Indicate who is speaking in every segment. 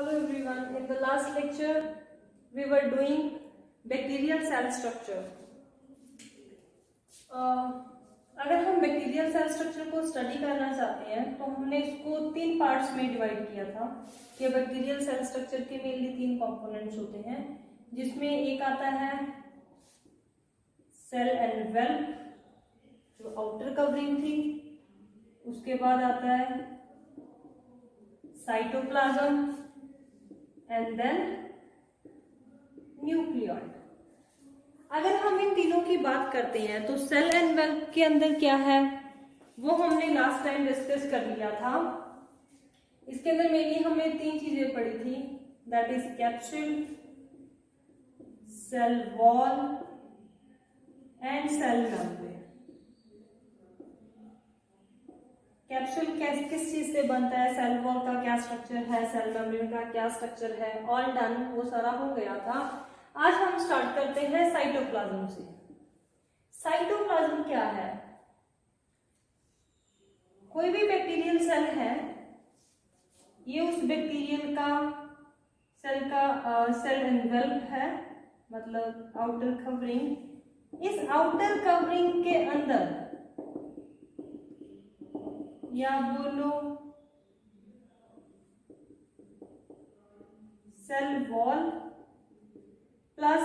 Speaker 1: Hello everyone. In the last lecture, we were doing bacterial cell structure. अगर हम bacterial cell structure को study करना चाहते हैं तो हमने इसको 3 पार्ट्स में डिवाइड किया था कि बैक्टीरियल सेल स्ट्रक्चर के मेनली 3 कंपोनेंट्स होते हैं, जिसमें एक आता है सेल एनवेल्प जो आउटर कवरिंग थी, उसके बाद आता है साइटोप्लाज्म एंड देन न्यूक्लियॉइड। अगर हम इन तीनों की बात करते हैं तो सेल एनवेल्प के अंदर क्या है वो हमने लास्ट टाइम डिस्कस कर लिया था। इसके अंदर मेनली हमने 3 चीजें पढ़ी थी, that is capsule, cell wall and cell membrane. Capsule किस चीज से बनता है, सेल वॉल का क्या स्ट्रक्चर है, सेल मेम्ब्रेन का क्या स्ट्रक्चर है, ऑल डन, वो सारा हो गया था। आज हम स्टार्ट करते हैं साइटोप्लाज्म से। साइटोप्लाज्म क्या है? कोई भी बैक्टीरियल सेल है, ये उस बैक्टीरियल का सेल एनवेल्प है, मतलब आउटर कवरिंग। इस आउटर कवरिंग के अंदर या बोलो cell wall plus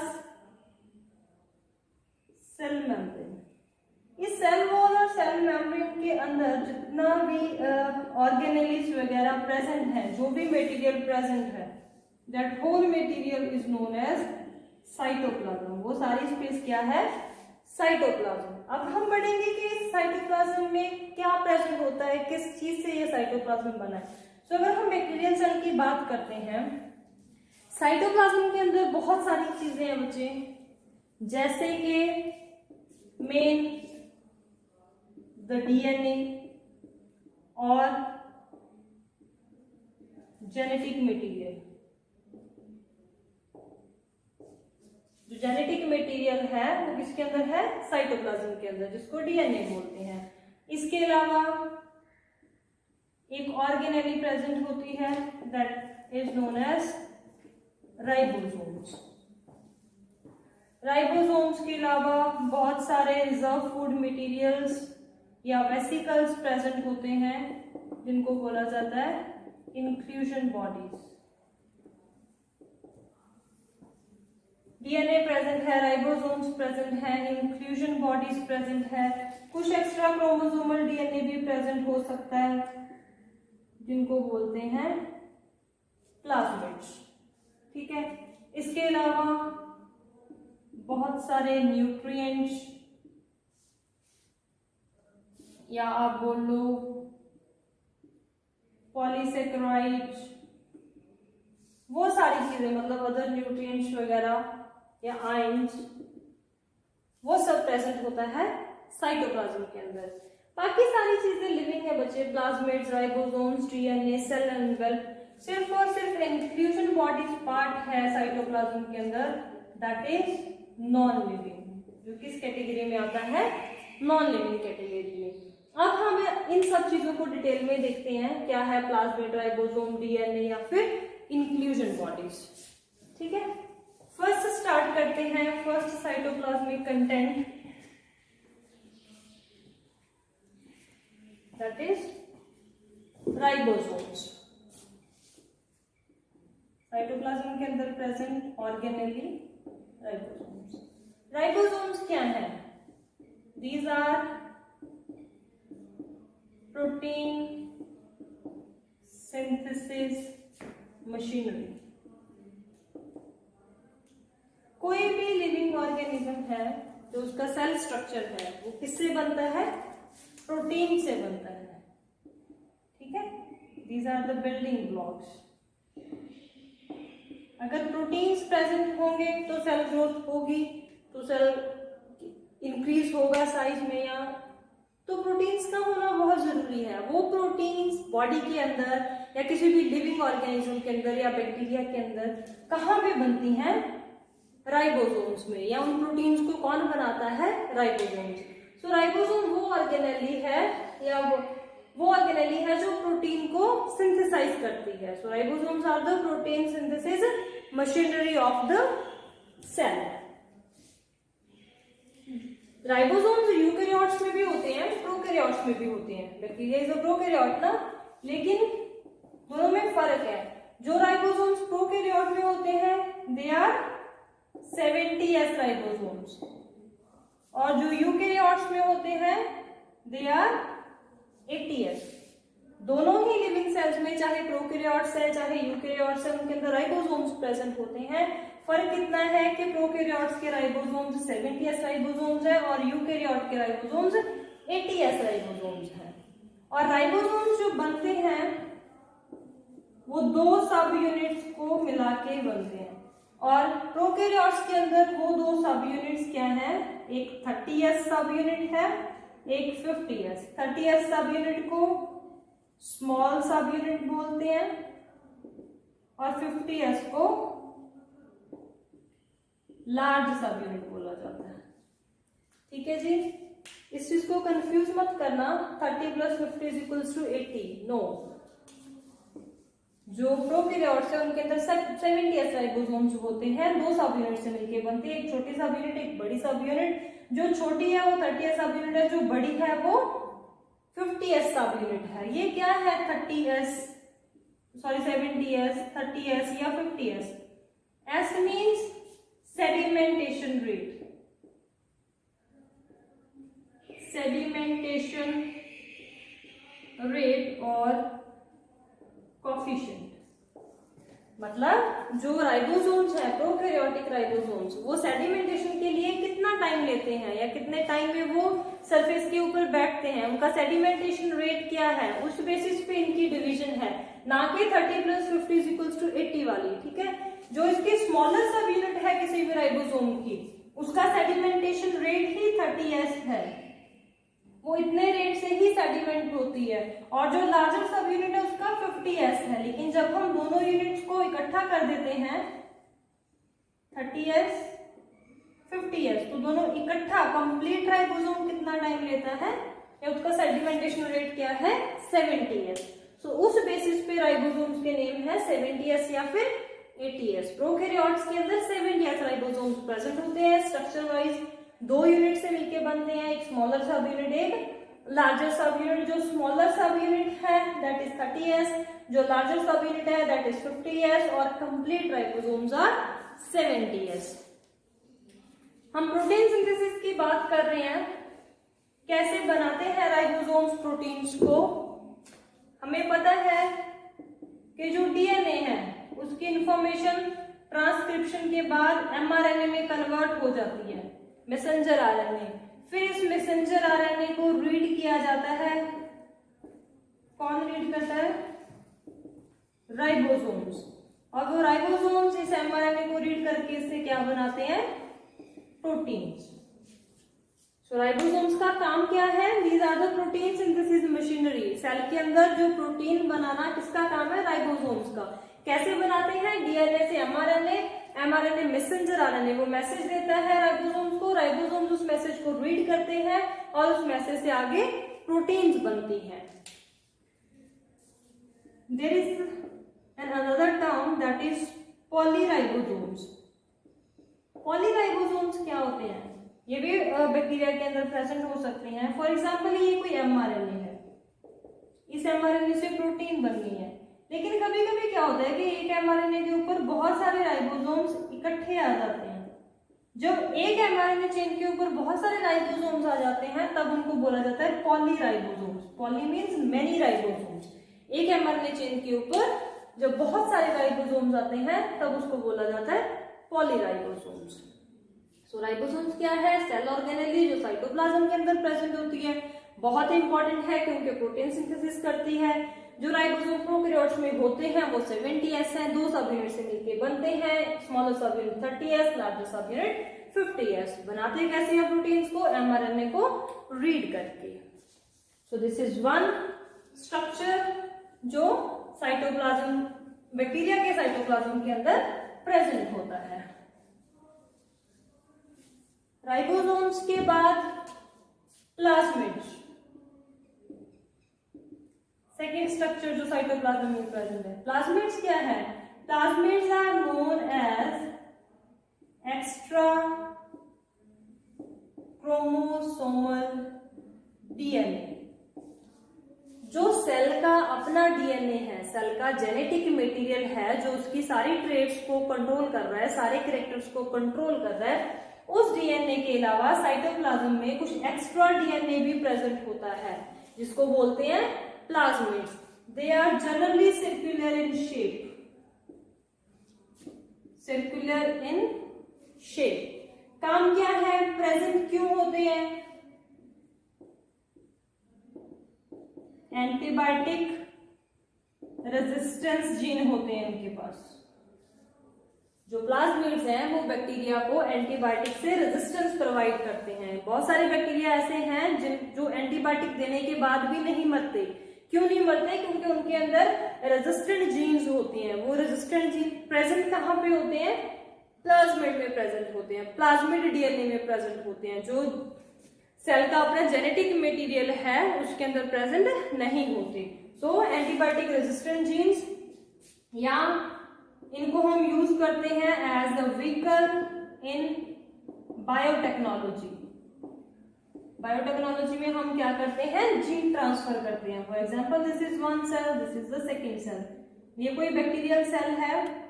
Speaker 1: cell membrane. इस सेल वॉल और सेल मेम्ब्रेन के अंदर जितना भी ऑर्गेनेलिस वगैरह प्रेजेंट है, जो भी मटेरियल प्रेजेंट है, that whole material is known as cytoplasm. वो सारी स्पेस क्या है? साइटोप्लाज्म। अब हम बढ़ेंगे कि इस साइटोप्लाज्म में क्या प्रेजेंट होता है, किस चीज से ये साइटोप्लाज्म बना है। तो अगर हम बैक्टीरियल सेल की बात करते हैं, साइटोप्लाज्म के अंदर बहुत सारी चीजें हैं बच्चे, जैसे कि मेन द डीएनए और जेनेटिक मटेरियल। जो जेनेटिक मटेरियल है वो किसके अंदर है? साइटोप्लाज्म के अंदर, जिसको डीएनए बोलते हैं। इसके अलावा एक ऑर्गेनेली प्रेजेंट होती है, that is known as ribosomes. Ribosomes के अलावा बहुत सारे रिजर्व फूड मटेरियल्स या वेसिकल्स प्रेजेंट होते हैं, जिनको बोला जाता है इंक्लूजन बॉडीज। डीएनए प्रेजेंट है, राइबोसोम्स प्रेजेंट है, इंक्लूजन बॉडीज प्रेजेंट है, कुछ एक्स्ट्रा क्रोमोसोमल डीएनए भी प्रेजेंट हो सकता है, जिनको बोलते हैं प्लाज्मिड्स। ठीक है। इसके अलावा बहुत सारे न्यूट्रिएंट्स या आप बोल लो पॉलीसेकेराइड्स, वो सारी चीजें, मतलब अदर न्यूट्रिएंट्स वगैरह या आयंस, वो सब प्रेजेंट होता है साइटोप्लाज्म के अंदर। बाकी सारी चीजें लिविंग है बच्चे, plasmids, ribosomes, DNA, cell envelop. सिर्फ और सिर्फ इंक्लूजन बॉडीज पार्ट है साइटोप्लाज्म के अंदर, दैट इज नॉन लिविंग, जो किस कैटेगरी में आता है? नॉन लिविंग कैटेगरी में। अब हम इन सब चीजों को डिटेल में देखते हैं, क्या है प्लाज्मिड, राइबोसोम, डीएनए या फिर इंक्लूजन बॉडीज। ठीक है। फर्स्ट स्टार्ट करते हैं, first cytoplasmic content, that is ribosomes. Cytoplasm के अंदर प्रेजेंट ऑर्गेनेली राइबोसोम्स। राइबोसोम्स क्या है? These are protein synthesis machinery. कोई भी लिविंग ऑर्गेनिज्म है जो उसका सेल स्ट्रक्चर है वो किससे बनता है? प्रोटीन से बनता है। ठीक है। These are the building blocks. अगर प्रोटीन्स प्रेजेंट होंगे तो सेल ग्रोथ होगी, तो सेल इंक्रीज होगा साइज में, या तो प्रोटीन्स का होना बहुत जरूरी है। वो प्रोटीन्स बॉडी के अंदर या किसी भी लिविंग ऑर्गेनिज्म के अंदर या बैक्टीरिया के अंदर कहाँ पे बनती हैं? राइबोसोम्स में। या उन प्रोटीन्स को कौन बनाता है? राइबोसोम वो ऑर्गेनेली है या वो ऑर्गेनेली है जो प्रोटीन को सिंथेसाइज करती है। So ribosomes are the protein synthesis machinery of the cell. Ribosomes eukaryotes में भी होते हैं, प्रोकैरियोट्स में भी होते हैं। बैक्टीरिया इज अ प्रोकैरियोट ना, लेकिन दोनों में फर्क है। जो राइबोसोम्स प्रोकैरियोट में होते हैं दे आर 70S राइबोसोम्स, और जो यूकेरियोट्स में होते हैं दे आर 80S। दोनों ही लिविंग सेल्स में, चाहे प्रोकैरियोट्स है चाहे यूकेरियोट्स है, उनके अंदर राइबोसोम्स प्रेजेंट होते हैं। फर्क इतना है कि प्रोकैरियोट्स के राइबोसोम्स 70S राइबोसोम्स है और यूकेरियोट के राइबोसोम्स 80S राइबोसोम्स है। और राइबोसोम्स जो बनते हैं वो 2 सब यूनिट्स को मिला के बनते हैं, और प्रोकैरियोट्स के अंदर वो 2 सब यूनिट्स क्या है, एक 30S सब यूनिट है, एक 50S। 30S सब यूनिट को स्मॉल सब यूनिट बोलते हैं और 50S को लार्ज सब यूनिट बोला जाता है। ठीक है जी, इस चीज को कंफ्यूज मत करना 30 + 50 = 80, नो। जो प्रोकैरियोट्स है उनके अंदर 70S राइबोसोम्स होते हैं, 2 सब यूनिट से मिलकर बनती है, एक छोटी सब यूनिट एक बड़ी सब यूनिट। जो छोटी है वो 30S सब यूनिट है, जो बड़ी है वो 50S सब यूनिट है। ये क्या है 70S 30S या 50S? S means sedimentation rate, sedimentation rate और कोफिशिएंट। मतलब जो राइबोसोम्स है प्रोकैरियोटिक राइबोसोम्स, वो सेडिमेंटेशन के लिए कितना टाइम लेते हैं या कितने टाइम में वो सरफेस के ऊपर बैठते हैं, उनका सेडिमेंटेशन रेट क्या है, उस बेसिस पे इनकी डिवीजन है, ना कि 30 + 50 = 80 वाली। ठीक है, जो इसकी स्मॉलर सब यूनिट है किसी भी राइबोसोम की, उसका सेडिमेंटेशन रेट ही 30S है, वो इतने रेट से ही सेडिमेंट होती है। और जो लार्जर सब यूनिट है उसका 50S है। लेकिन जब हम दोनों यूनिट्स को इकट्ठा कर देते हैं 30S 50S, तो दोनों इकट्ठा कंप्लीट राइबोसोम कितना टाइम लेता है, या उसका सेडिमेंटेशन रेट क्या है 70S। सो उस बेसिस पे राइबोसोम्स के नेम है 70S या फिर 80S। प्रोकैरियोट्स के अंदर 70S राइबोसोम्स प्रेजेंट होते हैं। स्ट्रक्चर वाइज 2 यूनिट से मिलके बनते हैं, एक स्मॉलर सब यूनिट एक लार्जर सब यूनिट। जो स्मॉलर सब यूनिट है दैट इज 30S, जो लार्जर सब यूनिट है दैट इज 50S, और कंप्लीट राइबोसोम्स आर 70S। हम प्रोटीन सिंथेसिस की बात कर रहे हैं, कैसे बनाते हैं राइबोसोम्स प्रोटीन्स को। हमें पता है कि जो डीएनए है उसकी इंफॉर्मेशन ट्रांसक्रिप्शन के बाद mRNA में कन्वर्ट हो जाती है, मैसेंजर आरएनए। फिर इस मैसेंजर आरएनए को रीड किया जाता है। कौन रीड करता है? राइबोसोम्स। और वो राइबोसोम्स इस mRNA को रीड करके इससे क्या बनाते हैं? प्रोटीन्स। सो राइबोसोम्स का काम क्या है? These are the protein synthesis machinery. Cell के अंदर जो प्रोटीन बनाना किसका काम है? राइबोसोम्स का। कैसे बनाते हैं? डीएनए से mRNA मैसेंजर आरएनए वो मैसेज देता है राइबोसोम्स को, राइबोसोम्स उस मैसेज को रीड करते हैं और उस मैसेज से आगे प्रोटीन्स बनती हैं। There is an another term that is polyribosomes. Polyribosomes क्या होते हैं? ये भी बैक्टीरिया के अंदर प्रेजेंट हो सकते हैं। फॉर एग्जाम्पल ये कोई mRNA है, इस mRNA से प्रोटीन बननी है, लेकिन कभी कभी क्या होता है कि एक mRNA के ऊपर बहुत सारे राइबोसोम्स इकट्ठे आ जाते हैं। जब एक mRNA चेन के ऊपर बहुत सारे राइबोसोम्स आ जाते हैं तब उनको बोला जाता है polyribosomes. Poly means many ribosomes. एक mRNA चेन के ऊपर जब बहुत सारे राइबोसोम्स आते हैं तब उसको बोला जाता है पॉलीराइबोसोम्स। सो राइबोसोम्स क्या है? सेल ऑर्गेनेली जो साइटोप्लाज्म के अंदर प्रेजेंट होती है, बहुत इंपॉर्टेंट है क्योंकि प्रोटीन सिंथेसिस करती है। जो राइबोसोम प्रोकैरियोट्स में होते हैं वो 70S हैं, 2 सब यूनिट से मिलकर बनते हैं। स्मॉलर सब यूनिट 30S, लार्जर सब यूनिट 50S। बनाते कैसे हैं प्रोटीन्स को? mRNA को रीड करके। So this is one structure जो साइटोप्लाज्म, बैक्टीरिया के साइटोप्लाज्म के अंदर प्रेजेंट होता है। राइबोसोम्स के बाद प्लाज्मिड्स। सेकेंड स्ट्रक्चर जो साइटोप्लाज्म में प्रेजेंट है। प्लाज्मिड्स क्या है? Plasmids are known as extra chromosomal DNA. जो सेल का अपना डीएनए है, सेल का जेनेटिक मटेरियल है, जो उसकी सारी ट्रेट्स को कंट्रोल कर रहा है, सारे कैरेक्टर्स को कंट्रोल कर रहा है, उस डीएनए के अलावा साइटोप्लाज्म में कुछ एक्स्ट्रा डीएनए भी प्रेजेंट होता है, जिसको बोलते हैं plasmids. They are generally circular in shape, circular in shape. काम क्या है? प्रेजेंट क्यों होते हैं? एंटीबायोटिक रेजिस्टेंस जीन होते हैं उनके पास। जो प्लाज्मिड्स हैं वो बैक्टीरिया को एंटीबायोटिक से रेजिस्टेंस प्रोवाइड करते हैं। बहुत सारे बैक्टीरिया ऐसे हैं जो एंटीबायोटिक देने के बाद भी नहीं मरते। क्यों नहीं मरते? क्योंकि उनके अंदर रेजिस्टेंट जीन्स होती हैं। वो रेजिस्टेंट जीन प्रेजेंट कहाँ पे होते हैं? प्लाज्मिड में प्रेजेंट होते हैं, प्लाज्मिड डीएनए में प्रेजेंट होते हैं। जो सेल का अपना जेनेटिक मटेरियल है उसके अंदर प्रेजेंट नहीं होते। सो एंटीबायोटिक रेजिस्टेंट जीन्स, या इनको हम यूज करते हैं as the vehicle in biotechnology. Biotechnology में हम क्या करते हैं? जीन ट्रांसफर करते हैं। For example, this is one cell, this is the second cell. ये कोई बैक्टीरियल सेल है,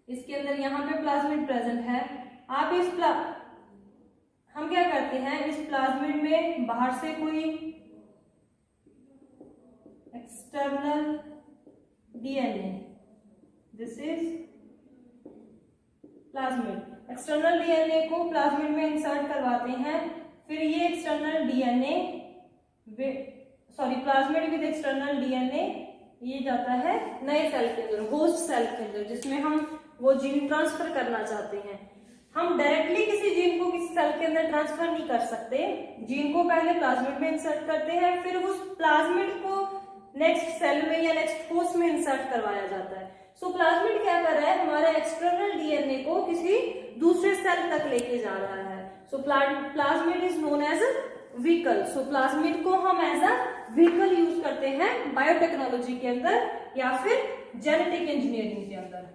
Speaker 1: इसके अंदर यहाँ पे प्लाज्मिड प्रेजेंट है। आप हम क्या करते हैं? इस प्लाज्मिड में बाहर से कोई external DNA, this is plasmid, external DNA को प्लाज्मिड में इंसर्ट करवाते हैं। फिर ये external DNA, plasmid with external DNA ये जाता है नए सेल के अंदर, होस्ट सेल के अंदर, जिसमें हम वो जीन ट्रांसफर करना चाहते हैं। हम डायरेक्टली किसी जीन को किसी सेल के अंदर ट्रांसफर नहीं कर सकते। जीन को पहले प्लाज्मिड में इंसर्ट करते हैं, फिर उस प्लाज्मिड को नेक्स्ट सेल में या नेक्स्ट होस्ट में इंसर्ट करवाया जाता है। सो प्लाज्मिड क्या कर रहा है? हमारे एक्सटर्नल डीएनए को किसी दूसरे सेल तक लेके जा रहा है। So plasmid is known as vehicle. So plasmid को हम एज अ व्हीकल यूज करते हैं बायोटेक्नोलॉजी के अंदर या फिर जेनेटिक इंजीनियरिंग के अंदर।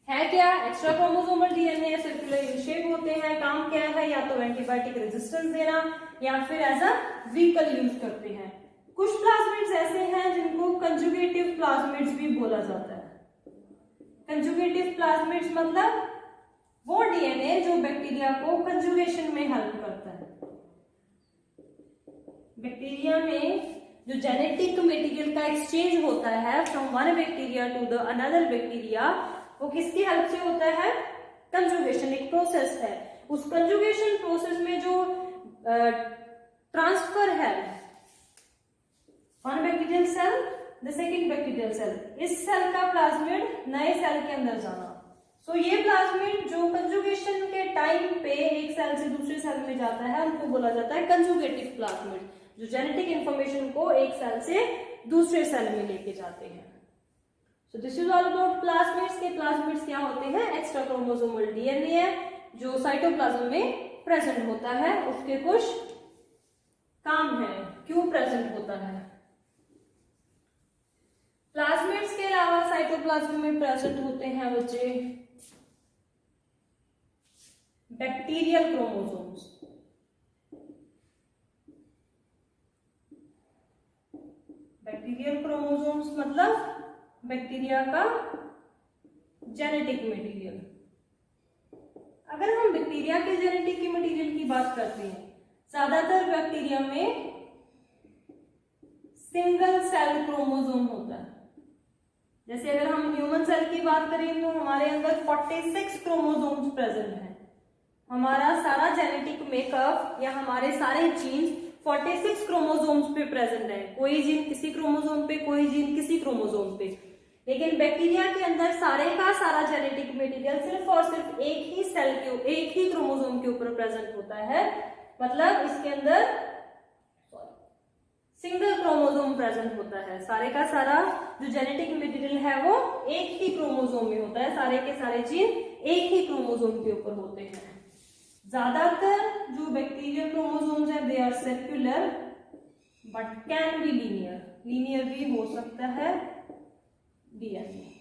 Speaker 1: है क्या? Extra chromosomal DNA, circular in shape होते हैं। काम क्या है? या तो एंटीबायोटिक रेजिस्टेंस देना या फिर एज अ व्हीकल यूज करते हैं। कुछ प्लाज्मिड्स ऐसे हैं जिनको कंजुगेटिव प्लाज्मिड्स भी बोला जाता है। कंजुगेटिव प्लाज्मिड्स मतलब वो डीएनए जो बैक्टीरिया को कंजुगेशन में हेल्प करता है। बैक्टीरिया में जो जेनेटिक मटेरियल का एक्सचेंज होता है from one bacteria to the another bacteria, वो किसकी हेल्प से होता है? कंजुगेशन एक प्रोसेस है। उस कंजुगेशन प्रोसेस में जो ट्रांसफर है, one bacterial cell the second bacterial cell, इस सेल का प्लाज्मिड नए सेल के अंदर जाना। सो ये प्लाज्मिड जो कंजुगेशन के टाइम पे एक सेल से दूसरे सेल में जाता है, उनको बोला जाता है कंजुगेटिव प्लाज्मिड, जो जेनेटिक इंफॉर्मेशन को एक सेल से दूसरे सेल में लेके जाते हैं। So this is all about plasmids। के प्लाज्मिड्स क्या होते हैं? एक्स्ट्रा क्रोमोसोमल डीएनए है जो साइटोप्लाज्म में प्रेजेंट होता है। उसके कुछ काम है, क्यों प्रेजेंट होता है। प्लाज्मिड्स के अलावा साइटोप्लाज्म में प्रेजेंट होते हैं बच्चे बैक्टीरियल क्रोमोसोम्स। बैक्टीरियल क्रोमोसोम्स मतलब बैक्टीरिया का जेनेटिक मटेरियल। अगर हम बैक्टीरिया के जेनेटिक मटेरियल की बात करते हैं, ज्यादातर बैक्टीरिया में सिंगल सेल क्रोमोसोम होता है। जैसे अगर हम ह्यूमन सेल की बात करें तो हमारे अंदर 46 क्रोमोसोम्स प्रेजेंट हैं। हमारा सारा जेनेटिक मेकअप या हमारे सारे जीन्स 46 क्रोमोसोम्स पे प्रेजेंट है। कोई जीन किसी क्रोमोसोम पे, कोई जीन किसी क्रोमोसोम पे। लेकिन बैक्टीरिया के अंदर सारे का सारा जेनेटिक मटेरियल सिर्फ और सिर्फ एक ही सेल के, एक ही क्रोमोसोम के ऊपर प्रेजेंट होता है। मतलब इसके अंदर सिंगल क्रोमोसोम प्रेजेंट होता है। सारे का सारा जो जेनेटिक मटेरियल है वो एक ही क्रोमोसोम में होता है। सारे के सारे जीन एक ही क्रोमोसोम के ऊपर होते हैं। ज्यादातर जो बैक्टीरियल क्रोमोसोम्स हैं they are circular but can be linear. Linear भी हो सकता है डीएनए।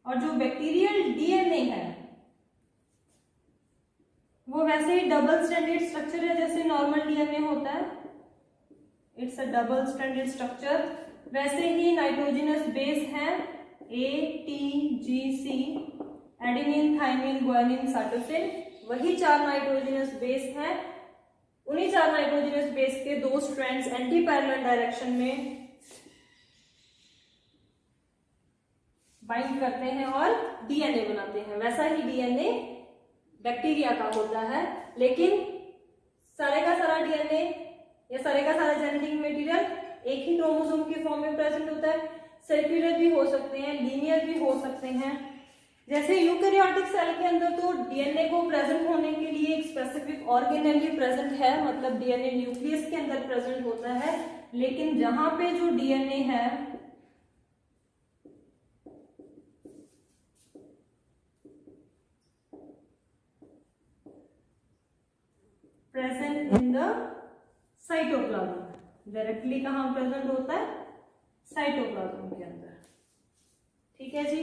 Speaker 1: और जो बैक्टीरियल डीएनए है वो वैसे ही डबल स्ट्रैंडेड स्ट्रक्चर है जैसे नॉर्मल डीएनए होता है, it's a double stranded structure. वैसे ही नाइट्रोजनस बेस है ATGC, adenine, thymine, guanine, cytosine, वही 4 नाइट्रोजनस बेस हैं। उन्हीं 4 नाइट्रोजनस बेस के 2 स्ट्रैंड्स एंटी पैरेलल डायरेक्शन में बाइंड करते हैं और डीएनए बनाते हैं। वैसा ही डीएनए बैक्टीरिया का होता है, लेकिन सारे का सारा डीएनए या सारे का सारा जेनेटिक मटेरियल एक ही क्रोमोसोम के फॉर्म में प्रेजेंट होता है। सर्कुलर भी हो सकते हैं, लीनियर भी हो सकते हैं। जैसे यूकैरियोटिक सेल के अंदर तो डीएनए को प्रेजेंट होने के लिए एक स्पेसिफिक ऑर्गेनेल प्रेजेंट है, मतलब डीएनए न्यूक्लियस के अंदर प्रेजेंट होता है। लेकिन जहां पे जो डीएनए है present in the cytoplasm, directly कहां प्रेजेंट होता है? साइटोप्लाज्म के अंदर। ठीक है जी।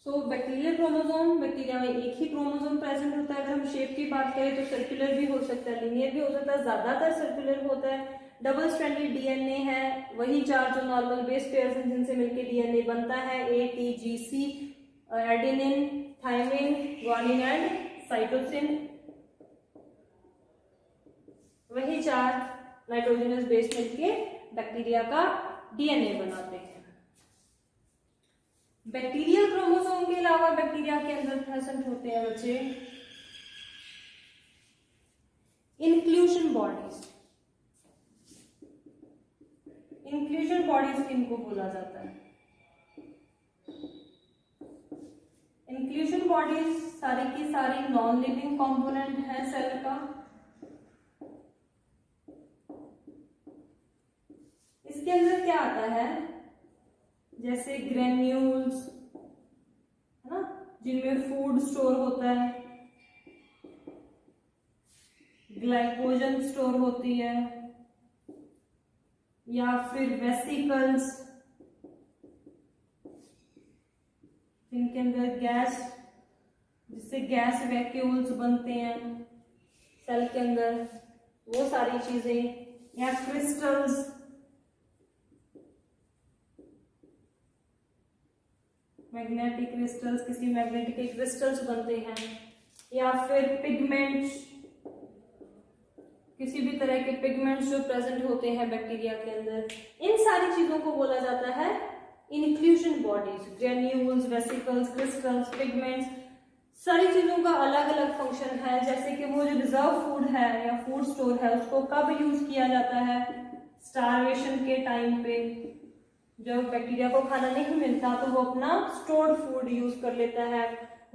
Speaker 1: सो बैक्टीरियल क्रोमोसोम, बैक्टीरिया में एक ही क्रोमोसोम प्रेजेंट होता है। अगर हम शेप की बात करें तो सर्कुलर भी हो सकता है, लीनियर भी हो सकता है, ज्यादातर सर्कुलर होता है। डबल स्ट्रैंडेड डीएनए है, वही 4 जो नॉर्मल बेस पेयर्स हैं जिनसे मिलकर डीएनए बनता है, ATGC, adenine, thymine, guanine and cytosine. वही 4 नाइट्रोजनस बेस मिलके बैक्टीरिया का डीएनए बनाते हैं। बैक्टीरियल क्रोमोसोम के अलावा बैक्टीरिया के अंदर प्रेजेंट होते हैं बच्चे इंक्लूजन बॉडीज। इंक्लूजन बॉडीज किनको बोला जाता है? इंक्लूजन बॉडीज सारी की सारी नॉन लिविंग कंपोनेंट है सेल का। इसके अंदर क्या आता है? जैसे ग्रेन्यूल्स है ना, जिनमें फूड स्टोर होता है, ग्लाइकोजन स्टोर होती है, या फिर वेसिकल्स जिनके अंदर गैस, जिससे गैस वैक्यूल्स बनते हैं सेल के अंदर, वो सारी चीजें, या क्रिस्टल्स, मैग्नेटिक क्रिस्टल्स, किसी मैग्नेटिक के क्रिस्टल्स बनते हैं, या फिर पिगमेंट्स, किसी भी तरह के पिगमेंट्स जो प्रेजेंट होते हैं बैक्टीरिया के अंदर, इन सारी चीजों को बोला जाता है inclusion bodies. Granules, vesicles, crystals, pigments, सारी चीजों का अलग अलग फंक्शन है। जैसे कि वो जो रिजर्व फूड है या फूड स्टोर है उसको कब यूज किया जाता है? स्टारवेशन के टाइम पे, जब बैक्टीरिया को खाना नहीं मिलता तो वो अपना स्टोर्ड फूड यूज कर लेता है।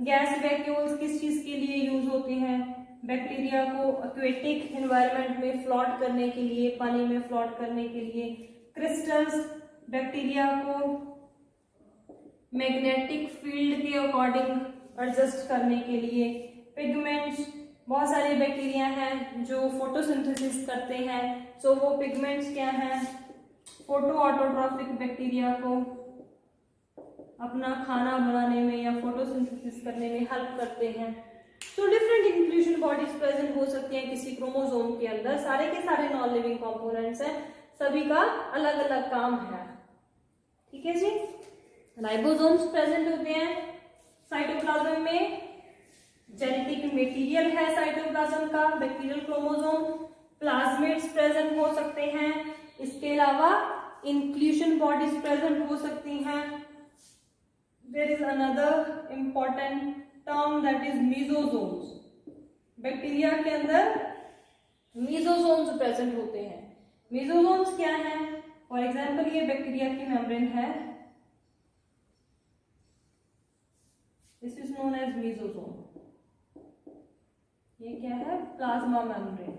Speaker 1: गैस वैक्यूल्स किस चीज के लिए यूज होते हैं? बैक्टीरिया को एक्वेटिक एनवायरनमेंट में फ्लोट करने के लिए, पानी में फ्लोट करने के लिए। क्रिस्टल्स बैक्टीरिया को मैग्नेटिक फील्ड के अकॉर्डिंग एडजस्ट करने के लिए। पिगमेंट्स, बहुत सारे बैक्टीरिया हैं जो फोटोसिंथेसिस करते हैं, सो वो पिगमेंट्स क्या हैं? फोटो ऑटोट्रॉफिक बैक्टीरिया को अपना खाना बनाने में या फोटोसिंथेसिस करने में हेल्प करते हैं। तो डिफरेंट इंक्लूजन बॉडीज प्रेजेंट हो सकती हैं किसी क्रोमोसोम के अंदर। सारे के सारे नॉन लिविंग कंपोनेंट्स हैं, सभी का अलग अलग काम है। ठीक है जी। राइबोसोम्स प्रेजेंट होते हैं साइटोप्लाज्म में, जेनेटिक मटेरियल है साइटोप्लाज्म का, बैक्टीरियल क्रोमोसोम। प्लाज्मिड्स प्रेजेंट हो सकते हैं, इसके अलावा इंक्लूजन बॉडीज प्रेजेंट हो सकती हैं। There is another important term that is mesosomes. Bacteria के अंदर मीजोसोम्स प्रेजेंट होते हैं। मीजोसोम्स क्या है? फॉर एग्जाम्पल ये बैक्टीरिया की मेम्ब्रेन है, this is known as mesosome. ये क्या है? Plasma membrane.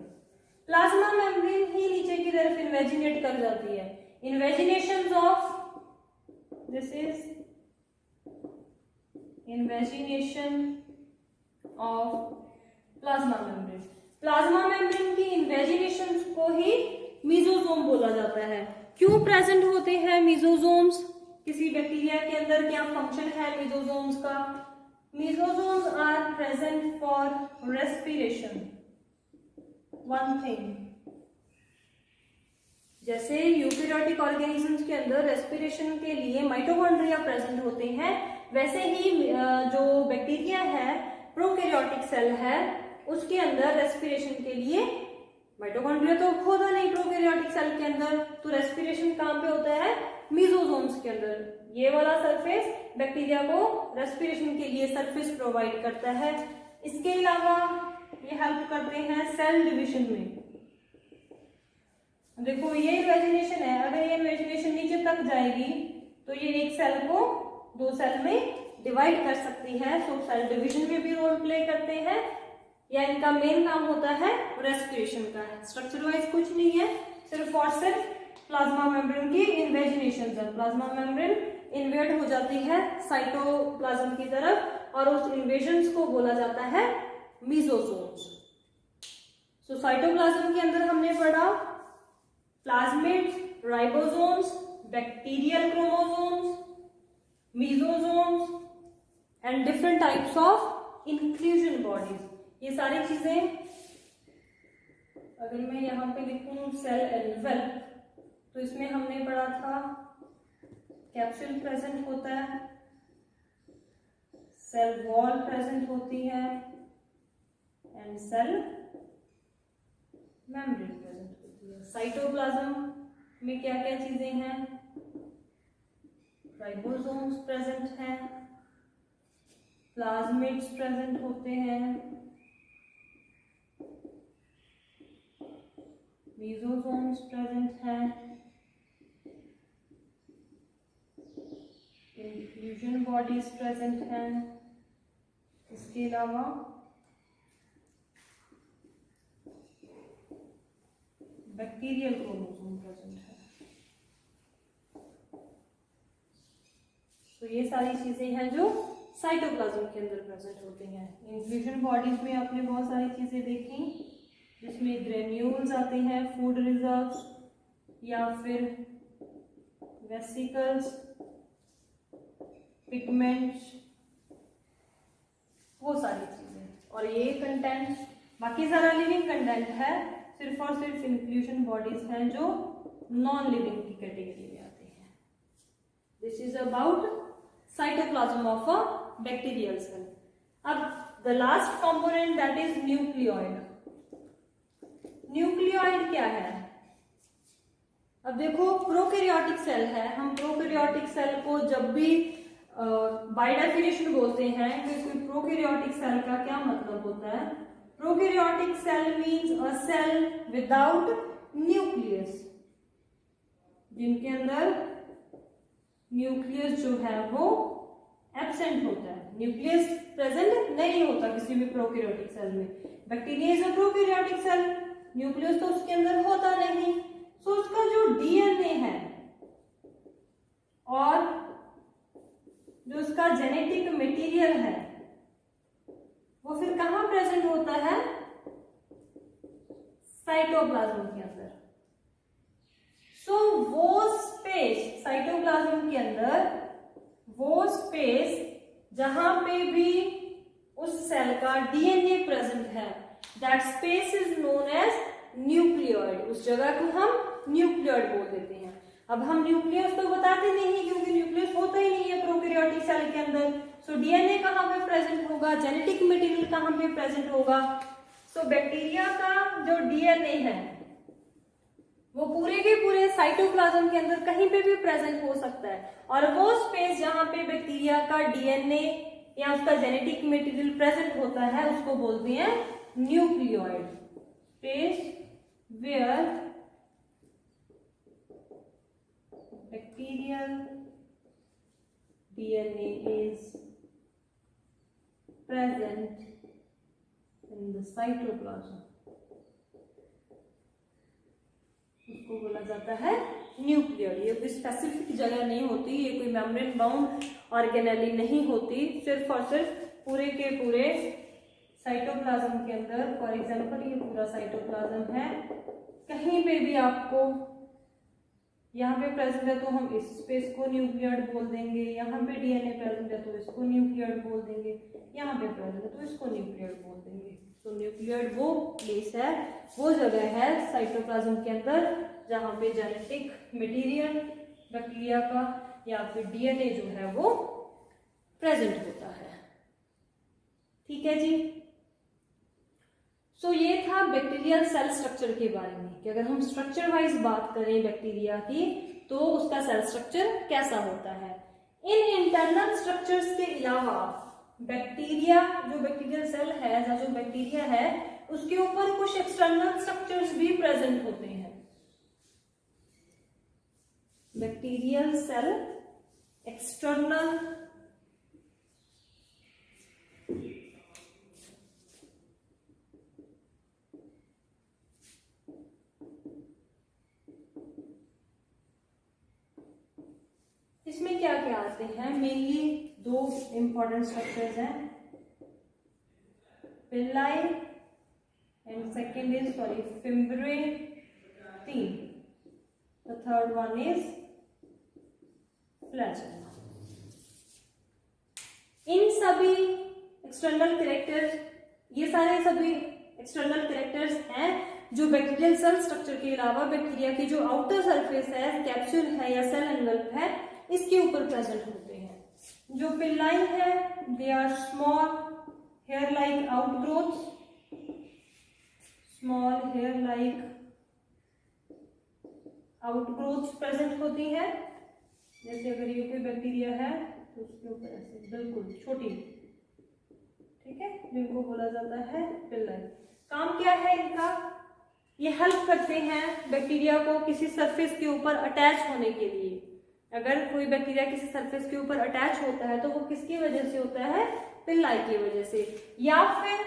Speaker 1: प्लाज्मा मेम्ब्रेन ही नीचे की तरफ इन्वेजिनेट कर जाती है। Invagination of, this is invagination of plasma membrane. Plasma membrane की इन्वेजिनेशन को ही मीजोजोम बोला जाता है। क्यों प्रेजेंट होते हैं मीजोजोम्स किसी बैक्टीरिया के अंदर, क्या फंक्शन है मीजोजोम्स का? Mesosomes are present for respiration, one thing. जैसे यूकेरियोटिक ऑर्गेनिजम्स के अंदर रेस्पिरेशन के लिए माइटोकॉन्ड्रिया प्रेजेंट होते हैं, वैसे ही जो बैक्टीरिया है, प्रोकैरियोटिक सेल है, उसके अंदर रेस्पिरेशन के लिए माइटोकॉन्ड्रिया तो होता नहीं प्रोकैरियोटिक सेल के अंदर, तो रेस्पिरेशन कहाँ पे होता है? मीजोजोम्स के अंदर। ये वाला सरफेस बैक्टीरिया को रेस्पिरेशन के लिए सरफेस प्रोवाइड करता है। इसके अलावा ये हेल्प करते हैं सेल डिविजन में। देखो ये इन्वेजिनेशन है, अगर ये इन्वेजिनेशन नीचे तक जाएगी तो ये एक सेल को दो सेल में डिवाइड कर सकती है, तो सेल डिवीजन में भी रोल प्ले करते हैं, या इनका मेन काम होता है रेस्पिरेशन का। स्ट्रक्चर वाइज कुछ नहीं है, सिर्फ और सिर्फ प्लाज्मा मेम्ब्रेन की इन्वेजिनेशन। जब प्लाज्मा मेम्ब्रेन इन्वेड हो जाती है साइटोप्लाज्म की तरफ, और उस इन्वेजन्स को बोला जाता है मीजोसोम्स। सो साइटोप्लाज्म के अंदर हमने पढ़ा plasmids, ribosomes, bacterial chromosomes, mesosomes and different types of inclusion bodies. ये सारी चीजें, अगर मैं यहाँ पे लिखूं सेल एनवेलप, तो इसमें हमने पढ़ा था कैप्सूल प्रेजेंट होता है, सेल वॉल प्रेजेंट होती है, एंड सेल मेम्ब्रेन प्रेजेंट होती है। साइटोप्लाज्म में क्या क्या चीजें हैं? राइबोसोम्स प्रेजेंट हैं, प्लाज्मिड्स प्रेजेंट होते हैं, मीजोसोम्स प्रेजेंट हैं, इंक्लूजन बॉडीज प्रेजेंट हैं। इसके अलावा बैक्टीरियल क्रोमोसोम प्रेजेंट है। तो ये सारी चीजें हैं जो साइटोप्लाज्म के अंदर प्रेजेंट होती हैं। इंक्लूजन बॉडीज में आपने बहुत सारी चीजें देखी, जिसमें ग्रेन्यूल्स आते हैं, फूड रिजर्व्स, या फिर वेसिकल्स, पिगमेंट्स, वो सारी चीजें। और ये कंटेंट, बाकी सारा लिविंग कंटेंट है, सिर्फ और सिर्फ इंक्लूजन बॉडीज हैं जो नॉन लिविंग की कैटेगरी में आते हैं। This is about cytoplasm of a bacterial cell. अब the last component that is nucleoid. Nucleoid क्या है? अब देखो प्रोकैरियोटिक सेल है, हम प्रोकैरियोटिक सेल को जब भी बाय डेफिनेशन बोलते हैं कि प्रोकैरियोटिक सेल का क्या मतलब होता है? Prokaryotic cell means a cell without nucleus, जिनके अंदर न्यूक्लियस जो है वो एब्सेंट होता है। न्यूक्लियस प्रेजेंट नहीं होता किसी भी प्रोकैरियोटिक सेल में। Bacteria is a prokaryotic cell, nucleus तो उसके अंदर होता नहीं। सो उसका जो डीएनए है और जो उसका जेनेटिक मटेरियल है वो फिर कहां प्रेजेंट होता है? साइटोप्लाज्म के अंदर। सो वो स्पेस साइटोप्लाज्म के अंदर, वो स्पेस जहां पे भी उस सेल का डीएनए प्रेजेंट है, that space is known as nucleoid. उस जगह को हम न्यूक्लियोइड बोल देते हैं। अब हम न्यूक्लियस तो बताते नहीं, क्योंकि न्यूक्लियस होता ही नहीं है प्रोकैरियोटिक सेल के अंदर। सो डीएनए कहां पे प्रेजेंट होगा, जेनेटिक मटेरियल कहां पे प्रेजेंट होगा? सो बैक्टीरिया का जो डीएनए है वो पूरे के पूरे साइटोप्लाज्म के अंदर कहीं पे भी प्रेजेंट हो सकता है, और वो स्पेस जहां पे बैक्टीरिया का डीएनए या उसका जेनेटिक मटेरियल प्रेजेंट होता है उसको बोलते हैं nucleoid. Space where bacterial DNA is present in the cytoplasm, उसको बोला जाता है न्यूक्लियोइड। ये कोई स्पेसिफिक जगह नहीं होती, ये कोई मेम्ब्रेन बाउंड ऑर्गेनेली नहीं होती, सिर्फ और सिर्फ पूरे के पूरे साइटोप्लाज्म के अंदर। फॉर एग्जांपल ये पूरा साइटोप्लाज्म है, कहीं पे भी आपको यहाँ पे प्रेजेंट है तो हम इस स्पेस को न्यूक्लियड बोल देंगे, यहाँ पे डीएनए प्रेजेंट है तो इसको न्यूक्लियड बोल देंगे, यहाँ पे प्रेजेंट है तो इसको न्यूक्लियड बोल देंगे। तो न्यूक्लियड वो प्लेस है, वो जगह है साइटोप्लाज्म के अंदर जहाँ पे जेनेटिक मटेरियल बैक्टीरिया का या फिर डीएनए जो है वो प्रेजेंट होता है। ठीक है जी। सो ये था बैक्टीरियल सेल स्ट्रक्चर के बारे में कि अगर हम स्ट्रक्चर वाइज बात करें बैक्टीरिया की तो उसका सेल स्ट्रक्चर कैसा होता है। इन इंटरनल स्ट्रक्चर्स के अलावा बैक्टीरिया जो बैक्टीरियल सेल है या जो बैक्टीरिया है उसके ऊपर कुछ एक्सटर्नल स्ट्रक्चर्स भी प्रेजेंट होते हैं। बैक्टीरियल सेल एक्सटर्नल इसमें क्या क्या आते हैं, मेनली दो इंपॉर्टेंट स्ट्रक्चर्स हैं, pili and second is fimbriae, the third one is flagella. इन सभी एक्सटर्नल कैरेक्टर्स, ये सारे सभी एक्सटर्नल कैरेक्टर्स हैं जो बैक्टीरियल सेल स्ट्रक्चर के अलावा बैक्टीरिया की जो आउटर सरफेस है, कैप्सूल है या सेल एनवेल्प है, इसके ऊपर प्रेजेंट होते हैं। जो पिल्लाई है they are small hair like outgrowth, small hair like outgrowth present होती है। जैसे अगर ये कोई बैक्टीरिया है तो उसके ऊपर ऐसे बिल्कुल छोटी, ठीक है, जिनको बोला जाता है पिल्लाई। काम क्या है इनका, ये हेल्प करते हैं बैक्टीरिया को किसी सरफेस के ऊपर अटैच होने के लिए। अगर कोई बैक्टीरिया किसी सरफेस के ऊपर अटैच होता है तो वो किसकी वजह से होता है, पिल्लाई की वजह से। या फिर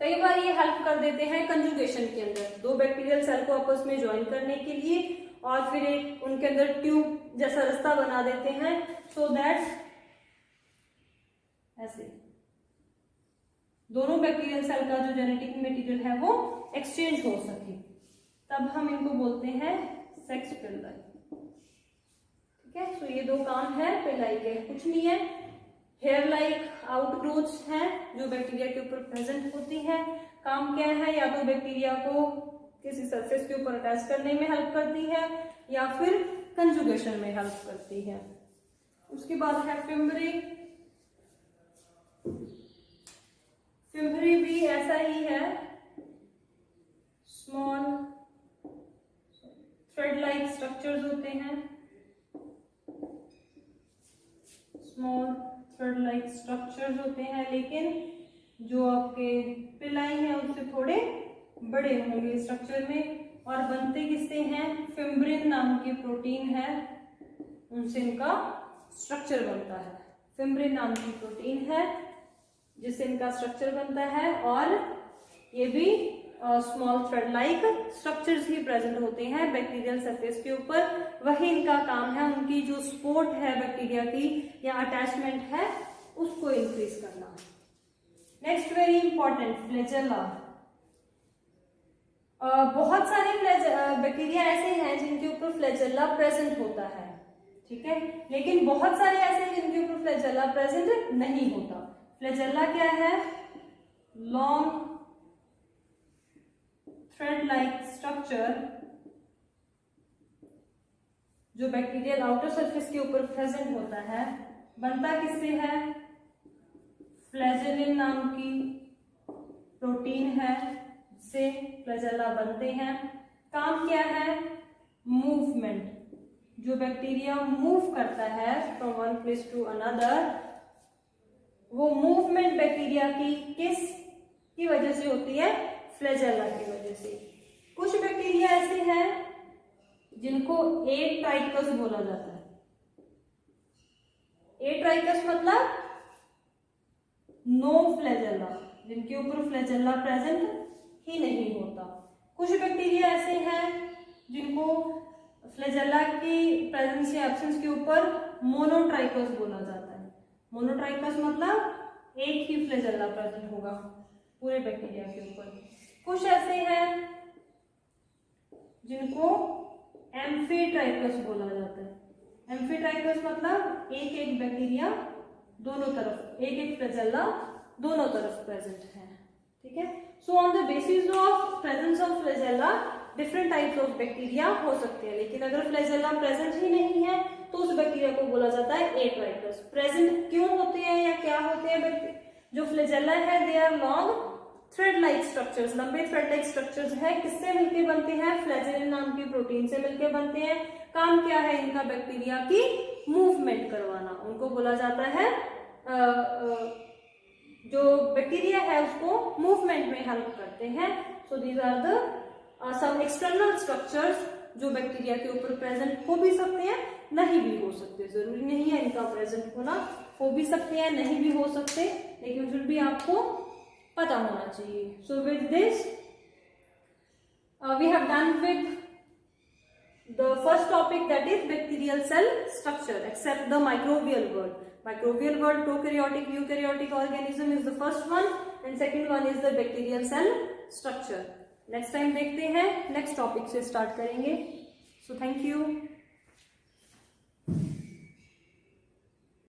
Speaker 1: कई बार ये हेल्प कर देते हैं कंजुगेशन के अंदर, दो बैक्टीरियल सेल को आपस में ज्वाइन करने के लिए, और फिर एक उनके अंदर ट्यूब जैसा रास्ता बना देते हैं सो दैट ऐसे दोनों बैक्टीरियल सेल का जो जेनेटिक मटेरियल है वो एक्सचेंज हो सके, तब हम इनको बोलते हैं सेक्स पिल्लाई। ठीक है, सो ये दो काम है पिल्लाई के, कुछ नहीं है। हेयर लाइक आउटग्रोथ्स हैं जो बैक्टीरिया के ऊपर प्रेजेंट होती है। काम क्या है, या तो बैक्टीरिया को किसी सरफेस के ऊपर अटैच करने में हेल्प करती है या फिर कंजुगेशन में हेल्प करती है। उसके बाद है फिम्ब्री। फिम्ब्री भी ऐसा ही है, स्मॉल थ्रेड लाइक स्ट्रक्चर्स होते हैं, स्मॉल थ्रेड लाइक स्ट्रक्चर्स होते हैं, लेकिन जो आपके पिल्लाई है उससे थोड़े बड़े होंगे स्ट्रक्चर में, और बनते किससे हैं, फिम्ब्रिन नाम की प्रोटीन है उनसे इनका स्ट्रक्चर बनता है। फिम्ब्रिन नाम की प्रोटीन है जिससे इनका स्ट्रक्चर बनता है, और ये भी स्मॉल थ्रेड लाइक स्ट्रक्चर्स ही प्रेजेंट होते हैं बैक्टीरियल सरफेस के ऊपर। वही इनका काम है, उनकी जो सपोर्ट है बैक्टीरिया की या अटैचमेंट है उसको इंक्रीज करना। Next very important, flagella. बहुत सारे बैक्टीरिया ऐसे हैं जिनके ऊपर फ्लैजेला प्रेजेंट होता है, ठीक है, लेकिन बहुत सारे ऐसे हैं जिनके ऊपर फ्लैजेला प्रेजेंट नहीं होता। फ्लैजेला क्या है, लॉन्ग थ्रेड लाइक स्ट्रक्चर जो बैक्टीरियल आउटर सरफेस के ऊपर प्रेजेंट होता है, बनता किससे है, फ्लैजेलिन नाम की प्रोटीन है जिससे फ्लैजेला बनते हैं। काम क्या है, मूवमेंट, जो बैक्टीरिया मूव करता है from one place to another, वो मूवमेंट बैक्टीरिया की किस की वजह से होती है, फ्लैजेला की वजह से। कुछ बैक्टीरिया ऐसे हैं जिनको एट्राइकस बोला जाता है। एट्राइकस मतलब नो फ्लैजेला, जिनके ऊपर फ्लैजेला प्रेजेंट ही नहीं होता। कुछ बैक्टीरिया ऐसे हैं जिनको फ्लैजेला की प्रेजेंस या एब्सेंस के ऊपर मोनोट्राइकस बोला जाता है। मोनोट्राइकस मतलब एक ही फ्लैजेला प्रेजेंट होगा पूरे बैक्टीरिया के ऊपर। कुछ ऐसे हैं जिनको एम्फीट्राइकस बोला जाता है। एम्फीट्राइकस मतलब एक एक बैक्टीरिया दोनों तरफ, एक एक फ्लैजेला दोनों तरफ प्रेजेंट है, ठीक है। So on the basis of presence of flagella different types of bacteria हो सकते हैं, लेकिन अगर फ्लैजेला प्रेजेंट ही नहीं है तो उस बैक्टीरिया को बोला जाता है एट्राइकस। प्रेजेंट क्यों होते हैं या क्या होते हैं? जो फ्लैजेला है they are long thread like structures, लंबे थ्रेड लाइक स्ट्रक्चर्स है। किससे मिलके बनते हैं? फ्लैजेलिन नाम की प्रोटीन से मिलके बनते हैं। काम क्या है इनका? बैक्टीरिया की मूवमेंट करवाना। उनको बोला जाता है जो बैक्टीरिया है उसको मूवमेंट में हेल्प करते हैं। So these are the some external structures जो बैक्टीरिया के ऊपर प्रेजेंट हो भी सकते हैं, नहीं भी हो सकते। जरूरी नहीं है इनका प्रेजेंट होना, हो भी सकते हैं, नहीं भी हो सकते, लेकिन फिर भी आपको पता होना चाहिए। So with this we have done with the first topic, that is bacterial cell structure, except the microbial world. Microbial world, prokaryotic, eukaryotic organism is the first one, and second one is the bacterial cell structure. Next time देखते हैं, next topic से start करेंगे. So thank you.